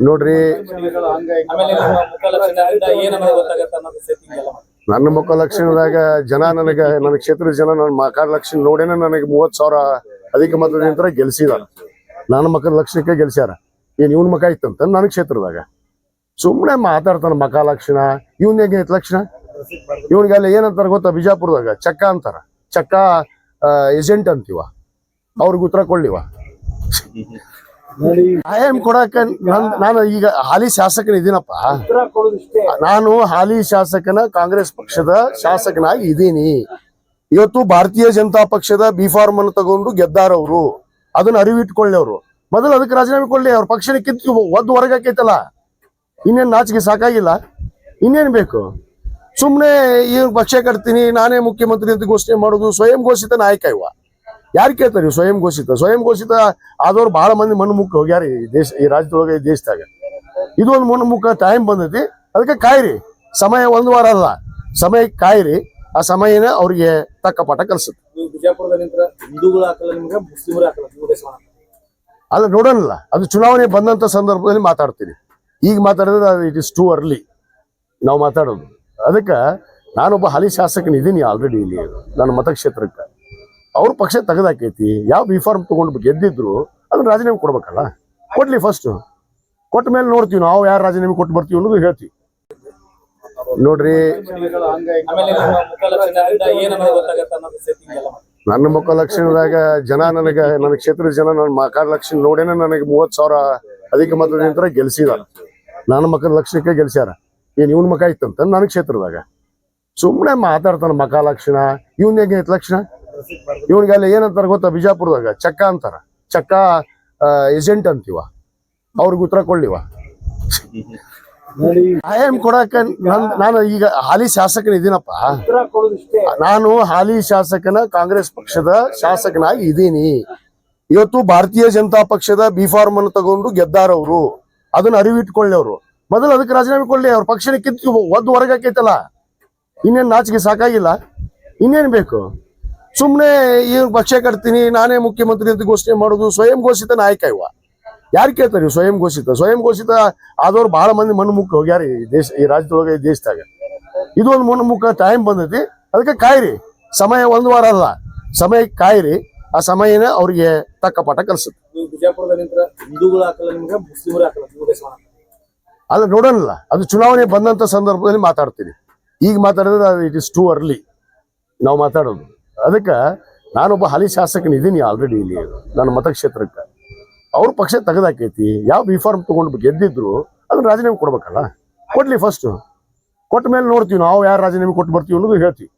ನೋಡ್ರಿ, ನನ್ನ ಮುಖ ಲಕ್ಷಣದಾಗ ಜನ ನನ್ನ ಕ್ಷೇತ್ರದ ಜನ ನನ್ನ ಮಕರ ಲಕ್ಷಣ ನೋಡೇನೆ ನನಗೆ 30,000 ಅಧಿಕ ಮತದಿಂದ ಗೆಲ್ಸಿದಾರ. ನನ್ನ ಮಕದ ಲಕ್ಷಣಕ್ಕೆ ಗೆಲ್ಸ್ಯಾರ. ಏನ್ ಇವನ್ ಮಕ ಇತ್ತಂತ ನನ್ನ ಕ್ಷೇತ್ರದಾಗ ಸುಮ್ಮನೆ ಮಾತಾಡ್ತಾನ. ಮಕ ಲಕ್ಷಣ ಇವನ್ ಹೇಗೈತ್ ಲಕ್ಷಣ? ಇವನ್ಗೆಲ್ಲ ಏನಂತಾರ ಗೊತ್ತಾ? ಬಿಜಾಪುರದಾಗ ಚಕ್ಕ ಅಂತಾರ. ಚಕ್ಕ ಏಜೆಂಟ್ ಅಂತೀವ. ಅವ್ರಿಗೆ ಉತ್ತರ ಕೊಳ್ಳಿವ. ಆಯಂ ಕೊಡಕ ನಾನು ಈಗ ಹಾಲಿ ಶಾಸಕನ ಇದೀನಪ್ಪ. ನಾನು ಹಾಲಿ ಶಾಸಕನ ಕಾಂಗ್ರೆಸ್ ಪಕ್ಷದ ಶಾಸಕನಾಗಿ ಇದ್ದೀನಿ. ಇವತ್ತು ಭಾರತೀಯ ಜನತಾ ಪಕ್ಷದ ಬಿಫಾರ್ಮ್ ಅನ್ನು ತಗೊಂಡು ಗೆದ್ದಾರವ್ರು. ಅದನ್ನ ಅರಿವಿಟ್ಕೊಳ್ಳಿ. ಅವರು ಮೊದಲು ಅದಕ್ಕೆ ರಾಜೀನಾಮೆ ಕೊಡ್ಲಿ. ಅವ್ರ ಪಕ್ಷನ ಕಿತ್ತು ಒದ್ದು ಹೊರಗಾಕೈತಲ್ಲ. ಇನ್ನೇನ್ ನಾಚಿಕೆ ಸಾಕಾಗಿಲ್ಲ? ಇನ್ನೇನ್ ಬೇಕು? ಸುಮ್ನೆ ಈ ಪಕ್ಷ ಕಟ್ತೀನಿ, ನಾನೇ ಮುಖ್ಯಮಂತ್ರಿ ಅಂತ ಘೋಷಣೆ ಮಾಡೋದು. ಸ್ವಯಂ ಘೋಷಿತ ನಾಯಕ ಇವ. ಯಾರು ಕೇಳ್ತಾರೆ ಸ್ವಯಂ ಘೋಷಿತ ಆದವ್ರು ಬಹಳ ಮಂದಿ ಮಣ್ಣುಮುಖ ಹೋಗ್ಯಾರ ಈ ರಾಜ್ಯದೊಳಗೆ, ಈ ದೇಶದಾಗ. ಇದು ಒಂದು ಮಣ್ಣುಮುಖ ಟೈಮ್ ಬಂದೈತಿ. ಅದಕ್ಕೆ ಕಾಯಿರಿ. ಸಮಯ 1 ವಾರ ಅಲ್ಲ, ಸಮಯ ಕಾಯಿರಿ. ಆ ಸಮಯನ ಅವ್ರಿಗೆ ತಕ್ಕ ಪಾಠ ಕಲಿಸುತ್ತೆ. ಅಲ್ಲ, ನೋಡೋಣಲ್ಲ. ಅದು ಚುನಾವಣೆ ಬಂದಂತ ಸಂದರ್ಭದಲ್ಲಿ ಮಾತಾಡ್ತೀನಿ. ಈಗ ಮಾತಾಡಿದ್ರೆ ಇಟ್ ಇಸ್ ಟೂ ಅರ್ಲಿ ನಾವು ಮಾತಾಡೋದು. ಅದಕ್ಕೆ ನಾನೊಬ್ಬ ಹಾಲಿ ಶಾಸಕನ ಇದೀನಿ ಆಲ್ರೆಡಿ ಇಲ್ಲಿ ನನ್ನ ಮತಕ್ಷೇತ್ರಕ್ಕೆ. ಅವ್ರ ಪಕ್ಷ ತೆಗೆದಾಕೈತಿ. ಯಾವ ಬಿಫಾರ್ಮ್ ತಗೊಂಡು ಗೆದ್ದಿದ್ರು ಅದನ್ನ ರಾಜೀನಾಮೆ ಕೊಡ್ಬೇಕಲ್ಲ. ಕೊಡ್ಲಿ. ಫಸ್ಟ್ ಕೊಟ್ಟ ಮೇಲೆ ನೋಡ್ತೀವಿ ನಾವು ಯಾರು ರಾಜೀನಾಮೆ ಕೊಟ್ಟು ಬರ್ತೀವಿ ಅನ್ನೋದು ಹೇಳ್ತೀವಿ. ನೋಡ್ರಿ, ನನ್ನ ಮುಖ ಲಕ್ಷಣದಾಗ ಜನ ನನ್ನ ಕ್ಷೇತ್ರದ ಜನ ನನ್ನ ಮಕರ ಲಕ್ಷಣ ನೋಡೇನೆ ನನಗೆ 30,000 ಅಧಿಕ ಮತದಿಂದ ಗೆಲ್ಸಿದಾರ. ನನ್ನ ಮಕದ ಲಕ್ಷಣಕ್ಕೆ ಗೆಲ್ಸ್ಯಾರ. ಏನ್ ಇವನ್ ಮಕ ಇತ್ತಂತ ನನ್ನ ಕ್ಷೇತ್ರದಾಗ ಸುಮ್ಮನೆ ಮಾತಾಡ್ತಾನ. ಮಕ ಲಕ್ಷಣ ಇವನ್ ಹೇಗೈತ್ ಲಕ್ಷಣ? ಇವನ್ಗೆಲ್ಲ ಏನಂತಾರ ಗೊತ್ತಾ? ಬಿಜಾಪುರದಾಗ ಚಕ್ಕ ಅಂತಾರ. ಚಕ್ಕ ಏಜೆಂಟ್ ಅಂತೀವ. ಅವ್ರಿಗೆ ಉತ್ತರ ಕೊಳ್ಳಿವ. ಆಯಂ ಕೊಡಕ ನಾನು ಈಗ ಹಾಲಿ ಶಾಸಕನ ಇದೀನಪ್ಪ. ನಾನು ಹಾಲಿ ಶಾಸಕನ ಕಾಂಗ್ರೆಸ್ ಪಕ್ಷದ ಶಾಸಕನಾಗಿ ಇದ್ದೀನಿ. ಇವತ್ತು ಭಾರತೀಯ ಜನತಾ ಪಕ್ಷದ ಬಿಫಾರ್ಮ್ ಅನ್ನು ತಗೊಂಡು ಗೆದ್ದಾರವ್ರು. ಅದನ್ನ ಅರಿವಿಟ್ಕೊಳ್ಳಿ. ಅವರು ಮೊದಲು ಅದಕ್ಕೆ ರಾಜೀನಾಮೆ ಕೊಡ್ಲಿ. ಅವ್ರ ಪಕ್ಷನ ಕಿತ್ತು ಒದ್ದು ಹೊರಗಾಕೈತಲ್ಲ. ಇನ್ನೇನ್ ನಾಚಿಕೆ ಸಾಕಾಗಿಲ್ಲ? ಇನ್ನೇನ್ ಬೇಕು? ಸುಮ್ನೆ ಈ ಪಕ್ಷ ಕಟ್ತೀನಿ, ನಾನೇ ಮುಖ್ಯಮಂತ್ರಿ ಅಂತ ಘೋಷಣೆ ಮಾಡೋದು. ಸ್ವಯಂ ಘೋಷಿತ ನಾಯಕ ಇವ. ಯಾರು ಕೇಳ್ತಾರೆ ಸ್ವಯಂ ಘೋಷಿತ ಆದವ್ರು ಬಹಳ ಮಂದಿ ಮಣ್ಣುಮುಖ ಹೋಗ್ಯಾರ ಈ ರಾಜ್ಯದೊಳಗೆ, ಈ ದೇಶದಾಗ. ಇದು ಒಂದು ಮಣ್ಣುಮುಖ ಟೈಮ್ ಬಂದೈತಿ. ಅದಕ್ಕೆ ಕಾಯಿರಿ. ಸಮಯ 1 ವಾರ ಅಲ್ಲ, ಸಮಯ ಕಾಯಿರಿ. ಆ ಸಮಯನ ಅವ್ರಿಗೆ ತಕ್ಕ ಪಾಠ ಕಲಿಸುತ್ತೆ. ಅಲ್ಲ, ನೋಡೋಣಲ್ಲ. ಅದು ಚುನಾವಣೆ ಬಂದಂತ ಸಂದರ್ಭದಲ್ಲಿ ಮಾತಾಡ್ತೀನಿ. ಈಗ ಮಾತಾಡಿದ್ರೆ ಇಟ್ ಇಸ್ ಟೂ ಅರ್ಲಿ ನಾವು ಮಾತಾಡೋದು. ಅದಕ್ಕೆ ನಾನೊಬ್ಬ ಹಾಲಿ ಶಾಸಕನ ಇದೀನಿ ಆಲ್ರೆಡಿ ಇಲ್ಲಿ ನನ್ನ ಮತಕ್ಷೇತ್ರಕ್ಕೆ. ಅವ್ರ ಪಕ್ಷ ತೆಗೆದಾಕೈತಿ. ಯಾವ ಬಿಫಾರ್ಮ್ ತಗೊಂಡು ಗೆದ್ದಿದ್ರು ಅದನ್ನ ರಾಜೀನಾಮೆ ಕೊಡ್ಬೇಕಲ್ಲ. ಕೊಡ್ಲಿ. ಫಸ್ಟ್ ಕೊಟ್ಟ ಮೇಲೆ ನೋಡ್ತೀವಿ ನಾವು ಯಾರು ರಾಜೀನಾಮೆ ಕೊಟ್ಟು ಬರ್ತೀವಿ ಅನ್ನೋದು ಹೇಳ್ತೀವಿ.